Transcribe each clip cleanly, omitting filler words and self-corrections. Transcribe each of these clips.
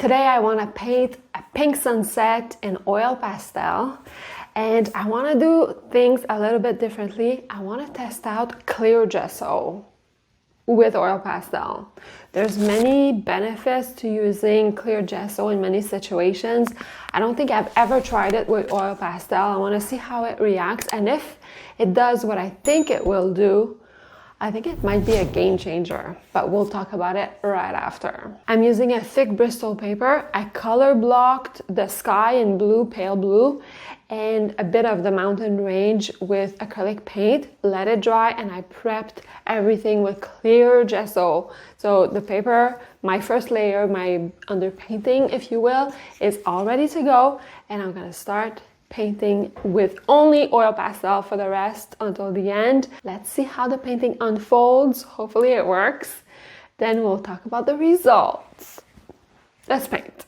Today I want to paint a pink sunset in oil pastel, and I want to do things a little bit differently. I want to test out clear gesso with oil pastel. There's many benefits to using clear gesso in many situations. I don't think I've ever tried it with oil pastel. I want to see how it reacts, and if it does what I think it will do, I think it might be a game changer, but we'll talk about it right after. I'm using a thick Bristol paper. I color blocked the sky in blue, pale blue, and a bit of the mountain range with acrylic paint, let it dry, and I prepped everything with clear gesso. So the paper, my first layer, my underpainting, if you will, is all ready to go, and I'm gonna start painting with only oil pastel for the rest until the end. Let's see how the painting unfolds. Hopefully it works. Then we'll talk about the results. Let's paint.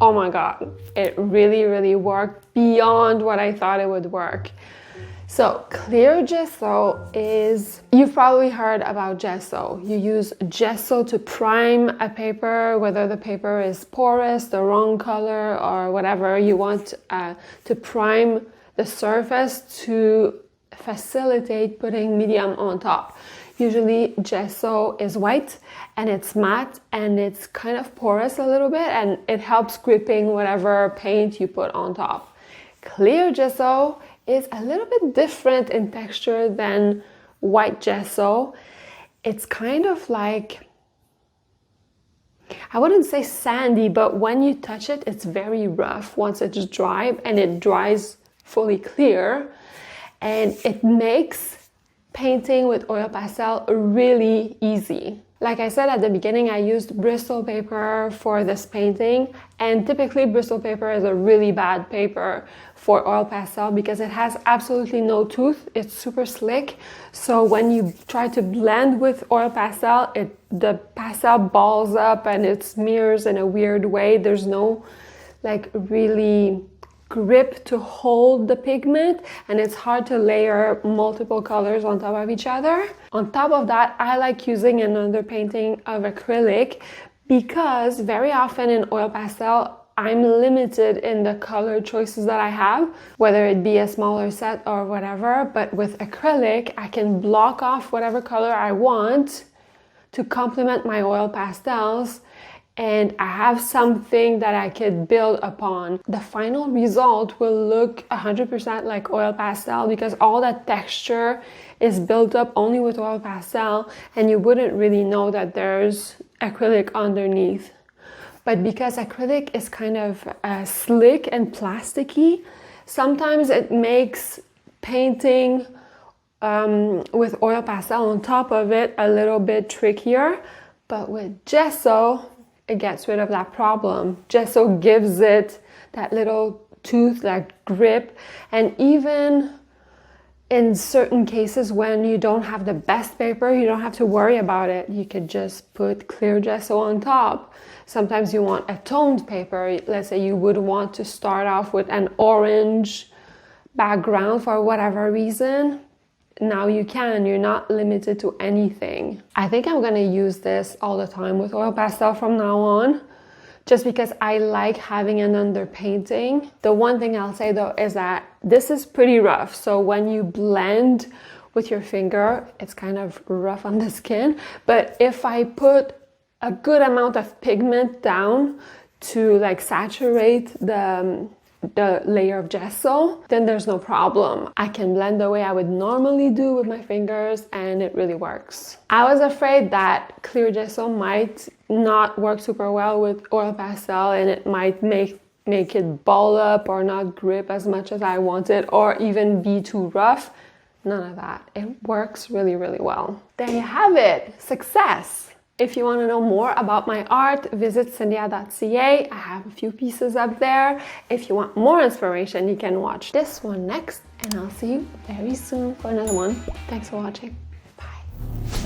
Oh my God, it really worked beyond what I thought it would work. So clear gesso is, you've probably heard about gesso. You use gesso to prime a paper, whether the paper is porous, the wrong color, or whatever. You want to prime the surface to facilitate putting medium on top. Usually gesso is white and it's matte and it's kind of porous a little bit, and it helps gripping whatever paint you put on top. Clear gesso is a little bit different in texture than white gesso. It's kind of like, I wouldn't say sandy, but when you touch it, it's very rough once it's dry, and it dries fully clear, and it makes painting with oil pastel really easy. Like I said at the beginning, I used Bristol paper for this painting, and typically Bristol paper is a really bad paper for oil pastel because it has absolutely no tooth. It's super slick, so when you try to blend with oil pastel, the pastel balls up and it smears in a weird way. There's no like really grip to hold the pigment, and it's hard to layer multiple colors on top of each other. On top of that, I like using an underpainting of acrylic because very often in oil pastel, I'm limited in the color choices that I have, whether it be a smaller set or whatever. But with acrylic, I can block off whatever color I want to complement my oil pastels, and I have something that I could build upon. The final result will look 100% like oil pastel because all that texture is built up only with oil pastel, and you wouldn't really know that there's acrylic underneath. But because acrylic is kind of slick and plasticky, sometimes it makes painting with oil pastel on top of it a little bit trickier. But with gesso, it gets rid of that problem. Gesso gives it that little tooth, that grip, and even in certain cases when you don't have the best paper, you don't have to worry about it. You could just put clear gesso on top. Sometimes you want a toned paper. Let's say you would want to start off with an orange background for whatever reason. Now you can, you're not limited to anything. I think I'm gonna use this all the time with oil pastel from now on, just because I like having an underpainting. The one thing I'll say though is that this is pretty rough. So when you blend with your finger, it's kind of rough on the skin. But if I put a good amount of pigment down to like saturate the layer of gesso, then there's no problem. I can blend the way I would normally do with my fingers, and it really works. I was afraid that clear gesso might not work super well with oil pastel, and it might make it ball up or not grip as much as I wanted, or even be too rough. None of that. It works really well. There you have it. Success! If you want to know more about my art, visit syndia.ca. I have a few pieces up there. If you want more inspiration, you can watch this one next, and I'll see you very soon for another one. Thanks for watching. Bye.